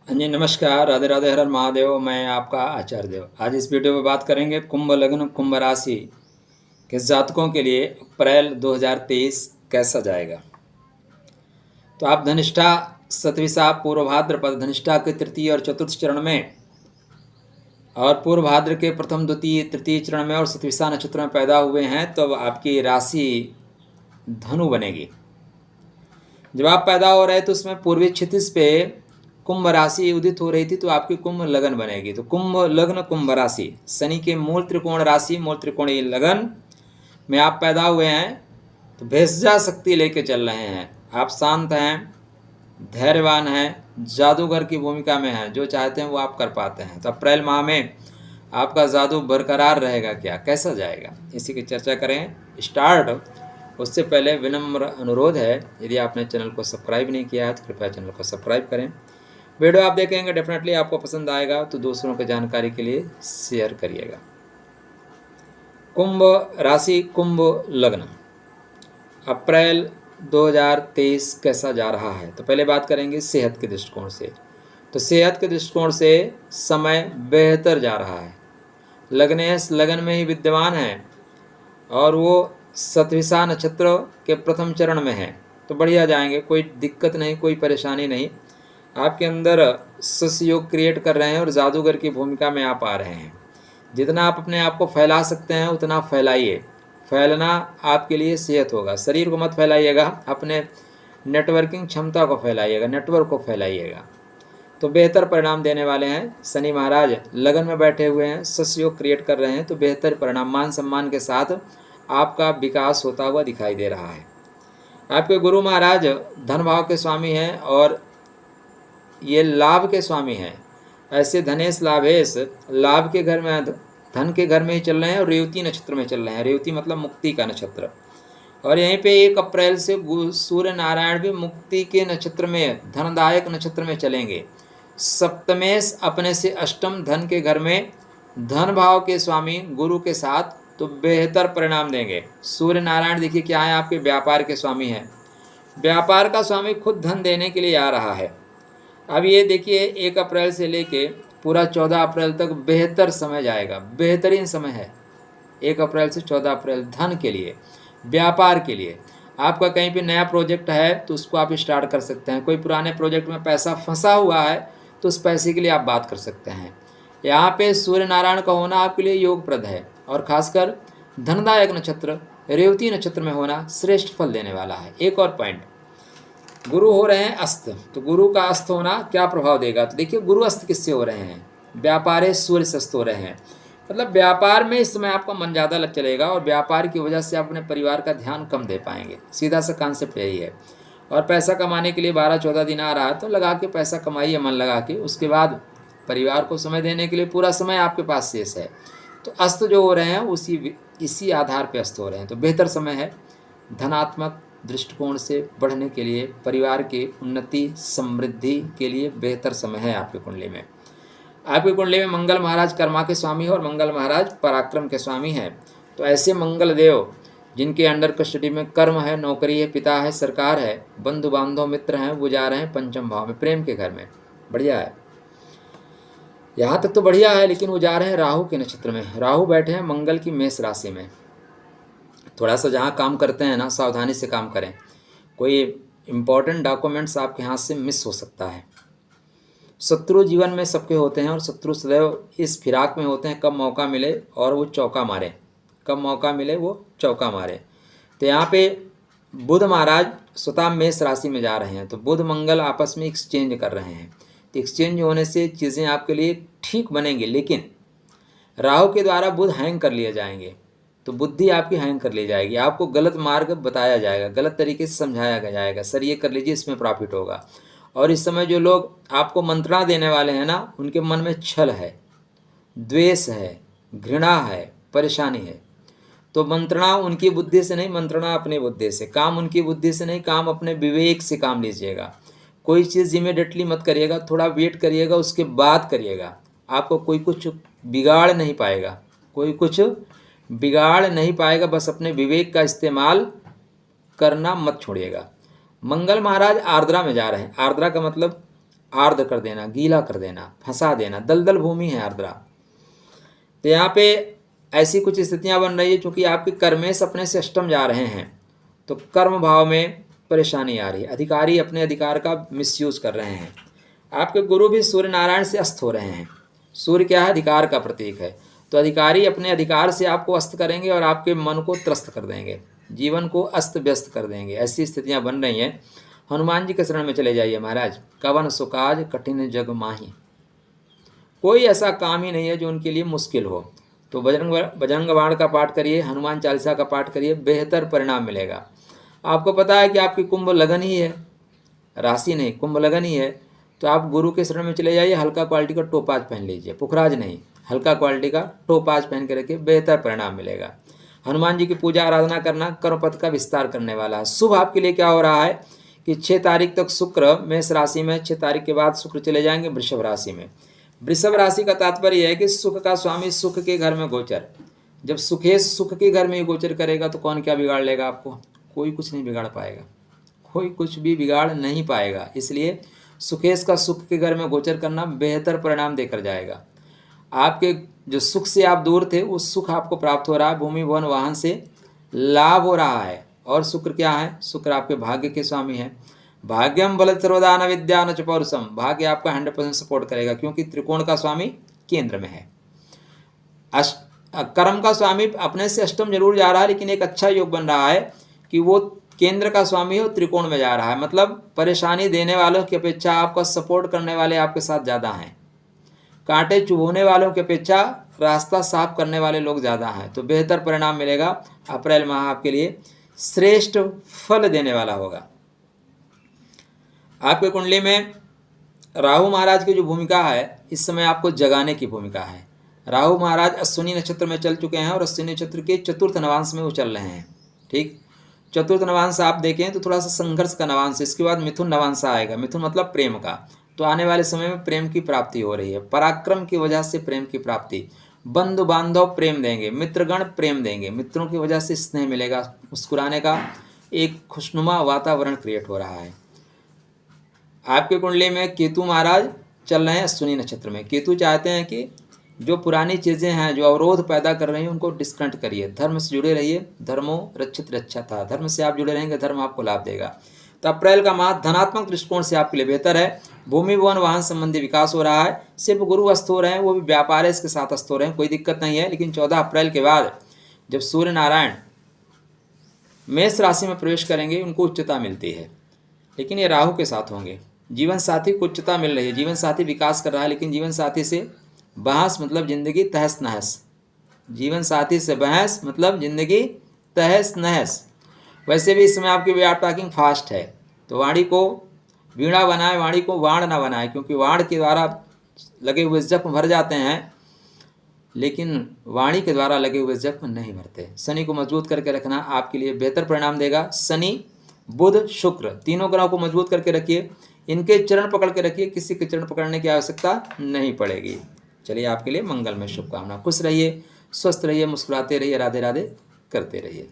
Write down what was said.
हाँ जी, नमस्कार, राधे राधे, हर हर महादेव। मैं आपका आचार्य देव। आज इस वीडियो में बात करेंगे कुंभ लग्न कुंभ राशि के जातकों के लिए अप्रैल 2023 कैसा जाएगा। तो आप धनिष्ठा, सतविसा, पूर्व भाद्रपद, धनिष्ठा के तृतीय और चतुर्थ चरण में और पूर्व भाद्र के प्रथम द्वितीय तृतीय चरण में और सतविसा नक्षत्र में पैदा हुए हैं, तो अब आपकी राशि धनु बनेगी। जब आप पैदा हो रहे तो उसमें पूर्वी क्षितिज पे कुंभ राशि उदित हो रही थी, तो आपकी कुंभ लगन बनेगी। तो कुंभ लग्न कुंभ राशि शनि के मूल त्रिकोण राशि, मूल त्रिकोणीय लगन में आप पैदा हुए हैं, तो भेषजा शक्ति लेके चल रहे हैं। आप शांत हैं, धैर्यवान हैं, जादूगर की भूमिका में हैं, जो चाहते हैं वो आप कर पाते हैं। तो अप्रैल माह में आपका जादू बरकरार रहेगा क्या, कैसा जाएगा, इसी की चर्चा करें स्टार्ट। उससे पहले विनम्र अनुरोध है, यदि आपने चैनल को सब्सक्राइब नहीं किया है तो कृपया चैनल को सब्सक्राइब करें। वीडियो आप देखेंगे डेफिनेटली आपको पसंद आएगा, तो दूसरों की जानकारी के लिए शेयर करिएगा। कुंभ राशि कुंभ लग्न अप्रैल 2023 कैसा जा रहा है। तो पहले बात करेंगे सेहत के दृष्टिकोण से। तो सेहत के दृष्टिकोण से समय बेहतर जा रहा है। लग्नेश लगन में ही विद्यमान है और वो सतविसा नक्षत्र के प्रथम चरण में है, तो बढ़िया जाएंगे, कोई दिक्कत नहीं, कोई परेशानी नहीं। आपके अंदर सहयोग क्रिएट कर रहे हैं और जादूगर की भूमिका में आप आ रहे हैं। जितना आप अपने आप को फैला सकते हैं उतना फैलाइए। फैलना आपके लिए सेहत होगा। शरीर को मत फैलाइएगा, अपने नेटवर्किंग क्षमता को फैलाइएगा, नेटवर्क को फैलाइएगा, तो बेहतर परिणाम देने वाले हैं। शनि महाराज लगन में बैठे हुए हैं, सहयोग क्रिएट कर रहे हैं, तो बेहतर परिणाम, मान सम्मान के साथ आपका विकास होता हुआ दिखाई दे रहा है। आपके गुरु महाराज धन भाव के स्वामी हैं और ये लाभ के स्वामी हैं। ऐसे धनेश लाभेश लाभ के घर में, धन के घर में ही चल रहे हैं और रेवती नक्षत्र में चल रहे हैं। रेवती मतलब मुक्ति का नक्षत्र। और यहीं पे 1 अप्रैल से सूर्य नारायण भी मुक्ति के नक्षत्र में, धनदायक नक्षत्र में चलेंगे। सप्तमेश अपने से अष्टम धन के घर में धन भाव के स्वामी गुरु के साथ, तो बेहतर परिणाम देंगे। सूर्य नारायण देखिए क्या है, आपके व्यापार के स्वामी हैं। व्यापार का स्वामी खुद धन देने के लिए आ रहा है। अब ये देखिए 1 अप्रैल से लेके पूरा 14 अप्रैल तक बेहतर समय जाएगा, बेहतरीन समय है 1 अप्रैल से 14 अप्रैल धन के लिए, व्यापार के लिए। आपका कहीं पे नया प्रोजेक्ट है तो उसको आप स्टार्ट कर सकते हैं। कोई पुराने प्रोजेक्ट में पैसा फंसा हुआ है तो उस पैसे के लिए आप बात कर सकते हैं। यहाँ पे सूर्य नारायण का होना आपके लिए योगप्रद है और खासकर धनदायक नक्षत्र रेवती नक्षत्र में होना श्रेष्ठ फल देने वाला है। एक और पॉइंट, गुरु हो रहे हैं अस्त, तो गुरु का अस्त होना क्या प्रभाव देगा। तो देखिए गुरु अस्त किससे हो रहे हैं, व्यापारे सूर्य से अस्त हो रहे हैं। मतलब व्यापार में इस समय आपका मन ज़्यादा लग चलेगा और व्यापार की वजह से आप अपने परिवार का ध्यान कम दे पाएंगे। सीधा सा कॉन्सेप्ट यही है। और पैसा कमाने के लिए 12-14 दिन आ रहा है, तो लगा के पैसा कमाइए मन लगा के। उसके बाद परिवार को समय देने के लिए पूरा समय आपके पास शेष है। तो अस्त जो हो रहे हैं इसी आधार पर अस्त हो रहे हैं, तो बेहतर समय है धनात्मक दृष्टिकोण से बढ़ने के लिए, परिवार की उन्नति समृद्धि के लिए बेहतर समय है। आपकी कुंडली में, आपकी कुंडली में मंगल महाराज कर्मा के स्वामी है और मंगल महाराज पराक्रम के स्वामी हैं। तो ऐसे मंगल देव जिनके अंडर कस्टडी में कर्म है, नौकरी है, पिता है, सरकार है, बंधु बांधव मित्र हैं, वो जा रहे हैं पंचम भाव में, प्रेम के घर में। बढ़िया है, यहाँ तक तो बढ़िया है। लेकिन वो जा रहे हैं राहु के नक्षत्र में। राहु बैठे हैं मंगल की मेष राशि में। थोड़ा सा जहाँ काम करते हैं ना, सावधानी से काम करें। कोई इम्पोर्टेंट डॉक्यूमेंट्स आपके हाथ से मिस हो सकता है। शत्रु जीवन में सबके होते हैं और शत्रु सदैव इस फिराक में होते हैं, कब मौका मिले और वो चौका मारे, कब मौका मिले वो चौका मारे। तो यहाँ पे बुध महाराज स्वतः मेष राशि में जा रहे हैं, तो बुध मंगल आपस में एक्सचेंज कर रहे हैं। तो एक्सचेंज होने से चीज़ें आपके लिए ठीक बनेंगी, लेकिन राहु के द्वारा बुध हैंग कर लिए जाएंगे, तो बुद्धि आपकी हैंग कर ली जाएगी। आपको गलत मार्ग बताया जाएगा, गलत तरीके से समझाया जाएगा, सर ये कर लीजिए इसमें प्रॉफिट होगा। और इस समय जो लोग आपको मंत्रणा देने वाले हैं ना, उनके मन में छल है, द्वेष है, घृणा है, परेशानी है। तो मंत्रणा उनकी बुद्धि से नहीं, मंत्रणा अपनी बुद्धि से, काम उनकी बुद्धि से नहीं, काम अपने विवेक से काम लीजिएगा। कोई चीज़ इमीडिएटली मत करिएगा, थोड़ा वेट करिएगा, उसके बाद करिएगा। आपको कोई कुछ बिगाड़ नहीं पाएगा, कोई कुछ बिगाड़ नहीं पाएगा। बस अपने विवेक का इस्तेमाल करना मत छोड़िएगा। मंगल महाराज आर्द्रा में जा रहे हैं। आर्द्रा का मतलब आर्द्र कर देना, गीला कर देना, फंसा देना, दलदल भूमि है आर्द्रा। तो यहाँ पे ऐसी कुछ स्थितियाँ बन रही है क्योंकि आपके कर्मेश अपने से अष्टम जा रहे हैं, तो कर्म भाव में परेशानी आ रही है। अधिकारी अपने अधिकार का मिसयूज कर रहे हैं। आपके गुरु भी सूर्य नारायण से अस्त हो रहे हैं। सूर्य क्या है? अधिकार का प्रतीक है। तो अधिकारी अपने अधिकार से आपको अस्त करेंगे और आपके मन को त्रस्त कर देंगे, जीवन को अस्त व्यस्त कर देंगे। ऐसी स्थितियां बन रही हैं। हनुमान जी के शरण में चले जाइए महाराज। कवन सुकाज कठिन जग माही, कोई ऐसा काम ही नहीं है जो उनके लिए मुश्किल हो। तो बजरंग बाण का पाठ करिए, हनुमान चालीसा का पाठ करिए, बेहतर परिणाम मिलेगा। आपको पता है कि आपकी कुंभ लगन ही है, राशि नहीं, कुंभ लगन ही है। तो आप गुरु के शरण में चले जाइए, हल्का क्वालिटी का टोपाज पहन लीजिए, पुखराज नहीं, हल्का क्वालिटी का टोपाज पहन के रखिए, बेहतर परिणाम मिलेगा। हनुमान जी की पूजा आराधना करना कर्मपथ का विस्तार करने वाला है। शुभ आपके लिए क्या हो रहा है कि 6 तारीख तक शुक्र मेष राशि में, 6 तारीख के बाद शुक्र चले जाएंगे वृषभ राशि में। वृषभ राशि का तात्पर्य है कि सुख का स्वामी सुख के घर में गोचर। जब सुखेश सुख के घर में गोचर करेगा तो कौन क्या बिगाड़ लेगा आपको? कोई कुछ नहीं बिगाड़ पाएगा, कोई कुछ भी बिगाड़ नहीं पाएगा। इसलिए सुखेश का सुख के घर में गोचर करना बेहतर परिणाम देकर जाएगा। आपके जो सुख से आप दूर थे उस सुख आपको प्राप्त हो रहा है। भूमि भवन वाहन से लाभ हो रहा है। और शुक्र क्या है? शुक्र आपके भाग्य के स्वामी है। भाग्यम बल सर्वदा न विद्या न च पौरुषम, भाग्य आपका 100% सपोर्ट करेगा क्योंकि त्रिकोण का स्वामी केंद्र में है। कर्म का स्वामी अपने से अष्टम जरूर जा रहा है, लेकिन एक अच्छा योग बन रहा है कि वो केंद्र का स्वामी हो, त्रिकोण में जा रहा है। मतलब परेशानी देने वालों की अपेक्षा आपका सपोर्ट करने वाले आपके साथ ज़्यादा हैं। कांटे चुभोने वालों की अपेक्षा रास्ता साफ करने वाले लोग ज़्यादा हैं। तो बेहतर परिणाम मिलेगा। अप्रैल माह आपके लिए श्रेष्ठ फल देने वाला होगा। आपके कुंडली में राहु महाराज की जो भूमिका है, इस समय आपको जगाने की भूमिका है। राहु महाराज अश्विनी नक्षत्र में चल चुके हैं और अश्विनी नक्षत्र के चतुर्थ नवांश में वो चल रहे हैं। ठीक, चतुर्थ नवांश आप देखें तो थोड़ा सा संघर्ष का नवांश। इसके बाद मिथुन नवांश आएगा। मिथुन मतलब प्रेम का। तो आने वाले समय में प्रेम की प्राप्ति हो रही है। पराक्रम की वजह से प्रेम की प्राप्ति। बंधु बांधव प्रेम देंगे, मित्रगण प्रेम देंगे, मित्रों की वजह से स्नेह मिलेगा। मुस्कुराने का एक खुशनुमा वातावरण क्रिएट हो रहा है। आपके कुंडली में केतु महाराज चल रहे हैं अश्विनी नक्षत्र में। केतु चाहते हैं कि जो पुरानी चीज़ें हैं, जो अवरोध पैदा कर रही हैं, उनको डिस्कनेक्ट करिए। धर्म से जुड़े रहिए। धर्मो रक्षित रक्षाता, धर्म से आप जुड़े रहेंगे, धर्म आपको लाभ देगा। तो अप्रैल का माह धनात्मक दृष्टिकोण से आपके लिए बेहतर है। भूमि भवन वाहन संबंधी विकास हो रहा है। सिर्फ गुरु अस्त हो रहे हैं, वो भी व्यापार इसके साथ अस्त हो रहे हैं, कोई दिक्कत नहीं है। लेकिन 14 अप्रैल के बाद जब सूर्य नारायण मेष राशि में प्रवेश करेंगे, उनको उच्चता मिलती है, लेकिन ये राहु के साथ होंगे। जीवन साथी को उच्चता मिल रही है, जीवन साथी विकास कर रहा है, लेकिन जीवन साथी से बहस मतलब जिंदगी तहस नहस। जीवन साथी से बहस मतलब जिंदगी तहस नहस। वैसे भी इस समय आपकी वे आर टॉकिंग फास्ट है, तो वाणी को वीणा बनाए, वाणी को वाण ना बनाए, क्योंकि वाण के द्वारा लगे हुए जख्म भर जाते हैं, लेकिन वाणी के द्वारा लगे हुए जख्म नहीं भरते। शनि को मजबूत करके रखना आपके लिए बेहतर परिणाम देगा। शनि बुध शुक्र तीनों ग्रहों को मजबूत करके रखिए। इनके चरण पकड़ के रखिए, किसी के चरण पकड़ने की आवश्यकता नहीं पड़ेगी। चलिए, आपके लिए मंगल में शुभकामना। खुश रहिए, स्वस्थ रहिए, मुस्कुराते रहिए, राधे राधे करते रहिए।